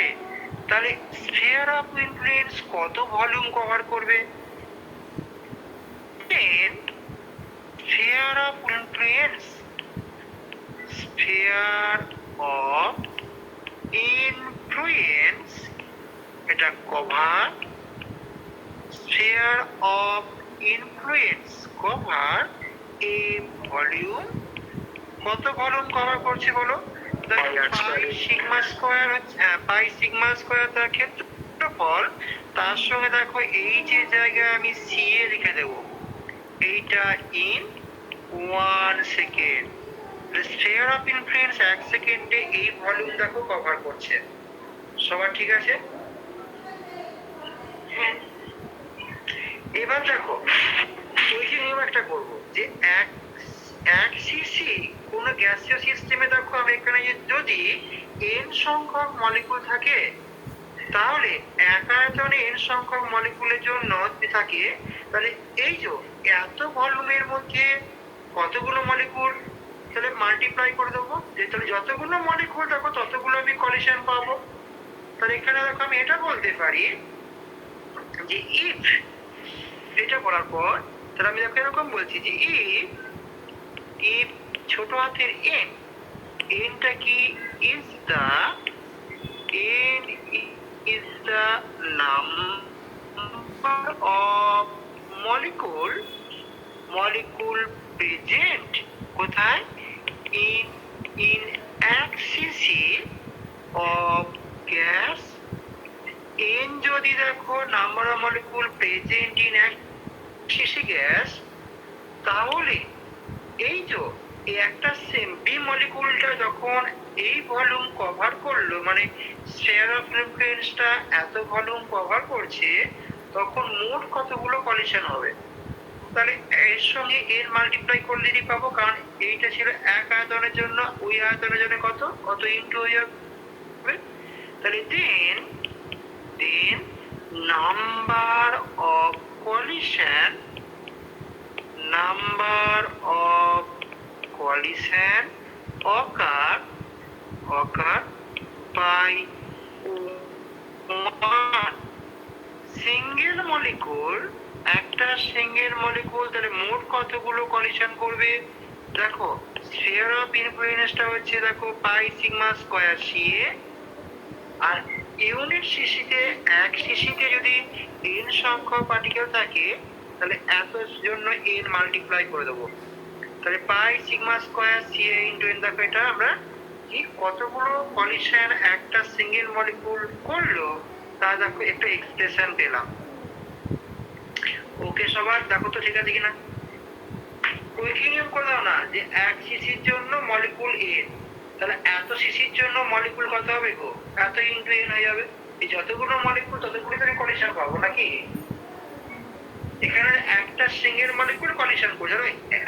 তাহলে স্ফিয়ার অফ ইনফ্লুয়েন্স কত ভলিউম কভার করবে। স্ফিয়ার অফ ইনফ্লুয়েন্স এটা cover sphere of influence cover A volume, কত ভলিউম কভার করছে বলো, পাই সিগমা স্কয়ার হচ্ছে, হ্যাঁ পাই সিগমা স্কয়ার তার ক্ষেত্রফল, তার সঙ্গে দেখো এই যে জায়গায় আমি সি এ লিখে দেবো, এইটা in 1 second. Sphere of influence 1 সেকেন্ডে এই ভলিউম দেখো কভার করছে। সবার ঠিক আছে। এবার দেখো ওই যে নিয়ম একটা করবো যে এক সিসি কোন গ্যাসীয় সিস্টেমে দেখো আমি এখানে যদি n সংখ্যক মলিকুল থাকে তাহলে এক আয়তনে n সংখ্যক মলিকুলের জন্য থাকে, তাহলে এই যে এত ভলিউমের মধ্যে কতগুলো মলিকুল, তাহলে মাল্টিপ্লাই করে দেবো, যে তাহলে যতগুলো মলিকুল দেখো ততগুলো আমি কলিশন পাবো। তাহলে এখানে দেখো আমি এটা বলতে পারি যে ইফ, এটা বলার পর তাহলে আমি দেখো এরকম বলছি যে ইফ ছোট হাতের n, nটা কি is the number of molecule present কোথায় ইন এক সিসি অফ গ্যাস। n যদি দেখো number of molecule present in এক সিসি গ্যাস, তাহলে এই যে এই একটা সেম বি মলিকুলটা যখন এই ভলিউম কভার করলো, মানে স্ফিয়ার অফ ইনফ্লুয়েন্সটা এত ভলিউম কভার করছে, তখন মোট কতগুলো কলিশন হবে। তাহলে এর সঙ্গে এর মাল্টিপ্লাই করলে পাবো, কারণ এইটা ছিল এক আয়তনের জন্য, ওই আয়তনের জন্য কত কত ইন্টু হয়ে যাবে। তাহলে then number of collision occur by one single molecule, একটা সিঙ্গেল মলিকুল। তাহলে মোট কতগুলো কলিশন করবে? দেখো স্ফিয়ার অফ ইনফ্লুয়েন্সটা হচ্ছে দেখো পাই সিগমা স্কয়ার সিএ, আর ইউনিট সিসিতে এক সিসিতে যদি n সংখ্যক পার্টিকেল থাকে তাহলে এত জন্য n মাল্টিপ্লাই করে দেবো। তাহলে পাই sigma square C A into n, দেখো এটা আমরা কি কতগুলো কলিশন একটা সিঙ্গেল মলিকুল করলো তা দেখো একটা এক্সপ্রেশন পেলাম। ওকে সবার দেখো তো ঠিক আছে কিনা? ওইকে নিয়ম করে দাও না যে এক সিসির জন্য মলিকুল n, তাহলে এত সিসির জন্য মলিকুল কত হবে গো? এত ইনটু n হয়ে যাবে। এই যতগুলো মলিকুল ততগুলো করে কলিশন পাবো নাকি? এখানে একটা সিঙ্গেল মলিকুল কলিশন করছে,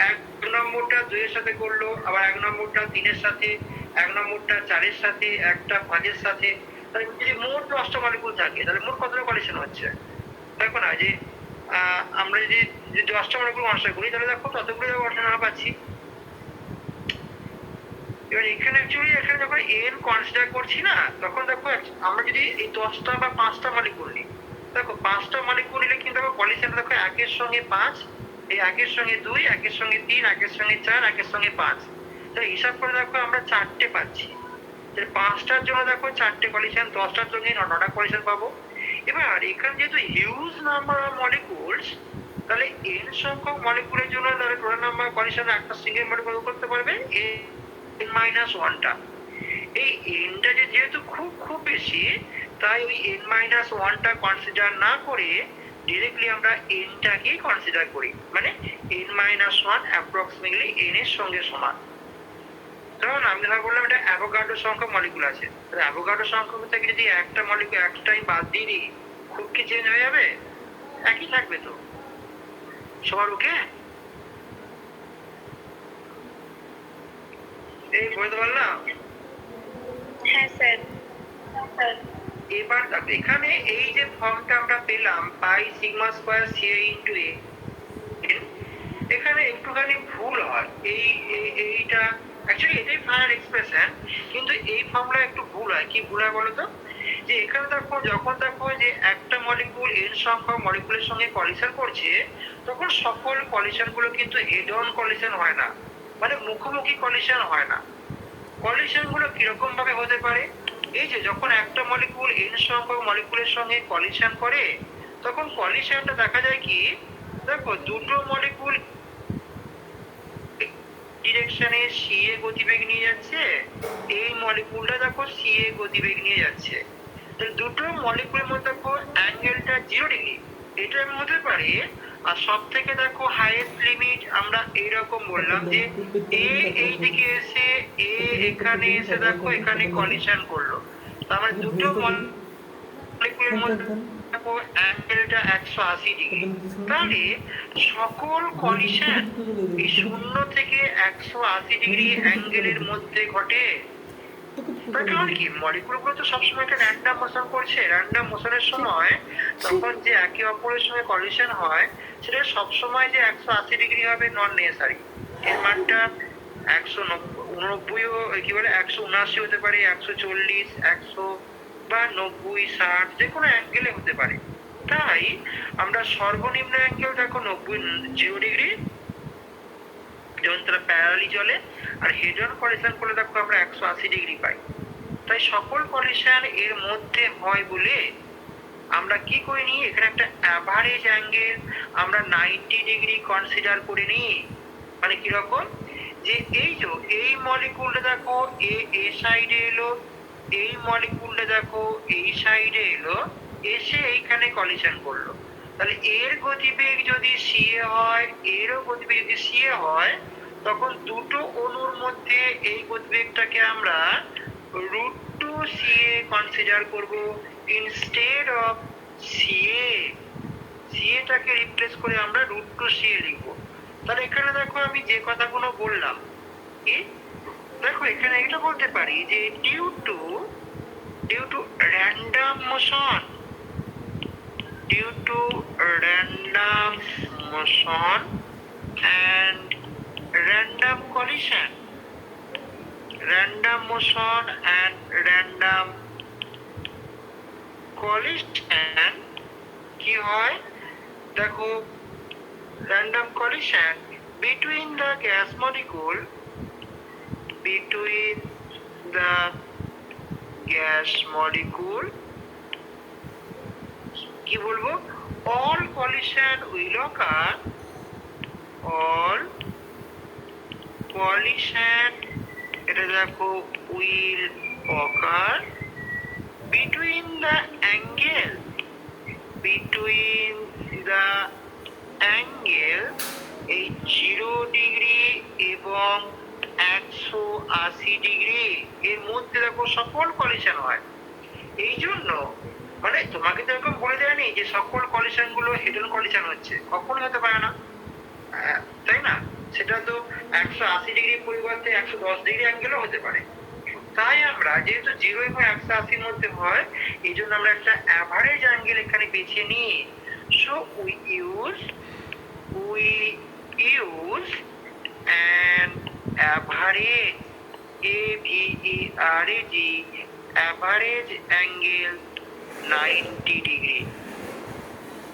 এক নম্বরটা 2 এর সাথে করলো, আবার এক নম্বরটা 3 এর সাথে, এক নম্বরটা 4 এর সাথে, একটা 5 এর সাথে। তাহলে যদি মোট 10টা মলিকুল থাকে তাহলে মোট কতটা কলিশন হচ্ছে? দেখো না যে আমরা যদি 10টা মলিকুল কনসিডার করি তাহলে দেখো ততগুলো ঘটনা পাচ্ছি। এবার এখানে অ্যাকচুয়ালি এখানে যখন n কনসিডার করছি না, তখন দেখো আমরা যদি এই 10টা বা 5টা মলিকুল নিই, দেখো 5টা মলিকুল নিলে কিন্তু দেখো কলিশন দেখো একের সঙ্গে 5, এই একের সঙ্গে 2, একের সঙ্গে 3, একের সঙ্গে 4, একের সঙ্গে 5। তাহলে হিসাব করে দেখো আমরা 4টে পাচ্ছি। তাহলে 5টার জন্য দেখো 4টে কলিশন, 10টার জন্য 9টা কলিশন পাবো। এবার এখানে যেহেতু হিউজ নাম্বার অফ মলিকুলস, তাহলে n সংখ্যক মলিকুলের জন্য তাহলে টোটাল নাম্বার কলিশন একটা সিঙ্গেল মলিকুল করতে পারবে n-1টা। এই nটা যেহেতু খুব খুব বেশি, তাই ওই n-1টা কনসিডার না করে ডিরেক্টলি আমরা nটাকেই কনসিডার করি, মানে n-1 অ্যাপ্রক্সিমেটলি n এর সঙ্গে সমান। কারণ আমি ধর বললাম এটা অ্যাভোগাড্রো সংখ্যক মলিকুল আছে, তাহলে অ্যাভোগাড্রো সংখ্যক থেকে যদি একটা মলিকুল একটাই বাদ দিয়ে দিই, খুব কি চেঞ্জ হয়ে যাবে? একই থাকবে তো। সবার ওকে? এই বলতে পারলাম? হ্যাঁ স্যার। এবার এখানে এই যে ফর্মটা আমরা পেলাম pi sigma square C A into A, এখানে একটুখানি ভুল হয়। এইটা অ্যাকচুয়ালি এটাই ফাইনাল এক্সপ্রেশন, কিন্তু এই ফর্মুলা একটু ভুল হয়। কি ভুল হয় বলো তো? যে এখানে দেখো যখন দেখো যে একটা মলিকুল n সংখ্যক মলিকুলের সঙ্গে কলিশন করছে, তখন সকল কলিশন গুলো কিন্তু হেড অন কলিশন হয় না, মানে মুখোমুখি কলিশন হয় না। কলিশন গুলো কিরকম ভাবে হতে পারে? এই যে যখন একটা মলিকুল n সংখ্যক মলিকুলের সঙ্গে কলিশন করে, তখন কলিশনটা দেখা যায় কি, দেখো দুটো মলিকুল ডিরেকশনে সিএ গতিবেগ নিয়ে যাচ্ছে, এই মলিকুলটা দেখো সিএ গতিবেগ নিয়ে যাচ্ছে। তাহলে দুটো মলিকুলের মধ্যে দেখো অ্যাঙ্গেলটা 0 ডিগ্রি, এটা হতে পারে। আর সব থেকে দেখো হাইয়েস্ট লিমিট আমরা এইরকম বললাম যে এ এই দিকে এসে এ এখানে এসে দেখো এখানে কলিশন করলো, তার মানে দুটো মলিকুলের মধ্যে দেখো অ্যাঙ্গেলটা 180 ডিগ্রি। তাহলে সকল কলিশন এই 0 থেকে 180 ডিগ্রি অ্যাঙ্গেলের মধ্যে ঘটে। তার কারণ কি, মলিকুলগুলো তো সবসময় একটা র্যান্ডম মোশন করছে। র্যান্ডম মোশনের সময় তখন যে একে অপরের সঙ্গে কলিশন হয়, সেটা সবসময় যে 180 ডিগ্রি হবে নন নেসেসারি। এর মানটা 189 কি বলে 179 হতে পারে, 140, 100 বা 90, 60 যে কোনো অ্যাঙ্গেলে হতে পারে। তাই আমরা সর্বনিম্ন অ্যাঙ্গেল দেখো 0 ডিগ্রি যখন তারা প্যারালালি চলে, আর হেড অন কলিশন করলে দেখো আমরা 180 ডিগ্রি পাই। তাই সকল কলিশন এর মধ্যে হয় বলে আমরা কি করে নিই, এখানে একটা অ্যাভারেজ অ্যাঙ্গেল আমরা 90 ডিগ্রি কনসিডার করে নিই। মানে কিরকম, যে এই যে এই মলিকুলটা দেখো এ সাইডে এলো, এই মলিকুলটা দেখো এই সাইডে এলো, এসে এইখানে কলিশন করলো। তাহলে এর গতিবেগ যদি সিএ হয়, এরও গতিবেগ যদি সিএ হয়, তখন দুটো অণুর মধ্যে এই গতিবেগটাকে আমরা √2 CA কনসিডার করব ইনস্টেড অফ CA। সিএটাকে রিপ্লেস করে আমরা রুট টু সিএ লিখবো। তাহলে এখানে দেখো আমি যে কথাগুলো বললাম, কি দেখো এখানে এটা বলতে পারি যে due to random motion, due to random motion and random collision, random motion and random collision কি হয় দেখো, random collision between the gas molecule, between the gas molecule, কি বলবো, all collision will occur, all collision এটা দেখো will occur between the angle, between the angle এই 0 degree এবং 180 degree এর মধ্যে দেখো সকল কলিশন হয়। এই জন্য মানে তোমাকে তো এরকম বলে দেয়নি যে সকল কলিশন গুলো হেড অন কলিশন হচ্ছে, কখনো হতে পারে না, তাই না? সেটা তো 180 ডিগ্রির পরিবর্তে 110 ডিগ্রি অ্যাঙ্গেলও হতে পারে। তাই আমরা যেহেতু 0 এবং 180 মধ্যে হয়, এই জন্য আমরা একটা অ্যাভারেজ অ্যাঙ্গেল এখানে বেছে নিই। So we use an average, AVERAG, average angle 90 degree.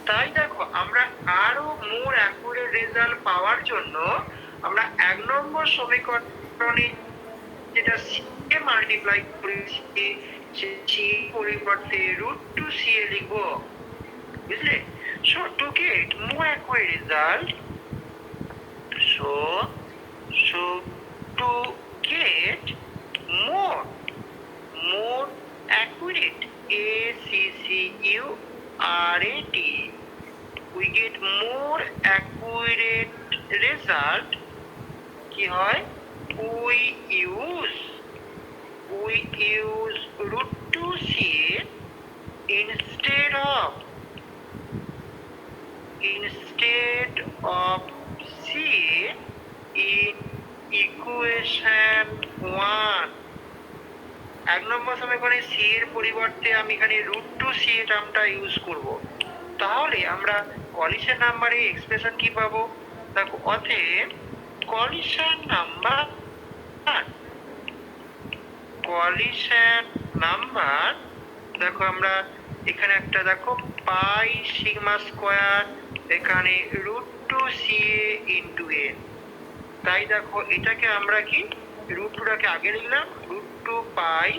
তাই দেখো আমরা আরো মোর অ্যাকুরেট রেজাল্ট পাওয়ার জন্য আমরা 1 নম্বর সমীকরণে যেটা সিএ মাল্টিপ্লাই করেছি সে পরিবর্তে রুট টু সিএ লিখবো, বুঝলে? So to get more accurate result, so to get more accurate, ACCURAT, we get more accurate result, কি হয়, we use root 2CA instead of CA in equation 1। 1 নম্বর সমীকরণে C এর পরিবর্তে আমি এখানে রুট টু সি এ টার্মটা use করব। তাহলে আমরা কলিশন নাম্বারে এক্সপ্রেশন কি পাবো দেখো, অতএব কলিশন নাম্বার দেখো আমরা এখানে একটা দেখো পাই সিগমা স্কোয়ার, এখানে রুট টু সি এ ইন্টু এন। তাই দেখো এটাকে আমরা কি রুট টুটাকে আগে লিখলাম, রুট টু পাই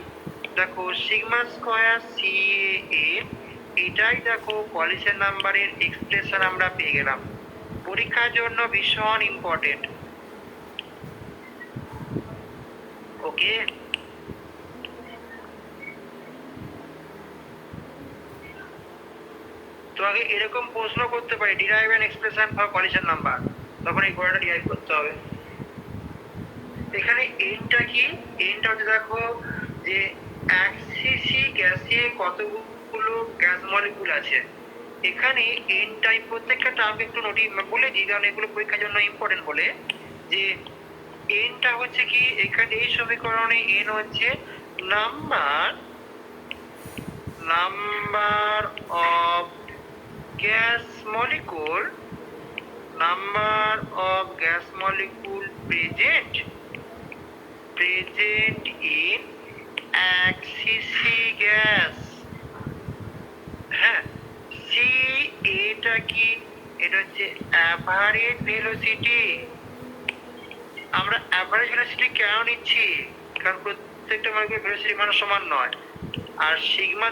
দেখো সিগমা স্কোয়ার সি এ, এটাই দেখো কলিশন নাম্বারের এক্সপ্রেশন আমরা পেয়ে গেলাম। পরীক্ষার জন্য ভীষণ ইম্পর্টেন্ট, ওকে? তোমাকে এরকম প্রশ্ন করতে পারে derive an expression for collision number, তখন এই গোড়াটা ডিরাইভ করতে হবে। এখানে এনটা কি, এনটা হচ্ছে দেখো যে 1 সিসি গ্যাসে কতগুলো গ্যাস মলিকুল আছে। এখানে এন টাইপ প্রত্যেকটা টার্ম একটু নোটিস বলে দিই, কারণ এগুলো পরীক্ষার জন্য ইম্পর্টেন্ট বলে, যে এনটা হচ্ছে কি এখানে এই সমীকরণে এন হচ্ছে number of gas molecule, number of gas molecule present in 1 CC gas. হ্যাঁ, সি এটা কি, এটা হচ্ছে অ্যাভারেজ ভেলোসিটি। আমরা অ্যাভারেজ ভেলোসিটি কেন নিচ্ছি, কারণ প্রত্যেকটা মলিকুলের ভেলোসিটি মানে সমান নয়। আর সিগমা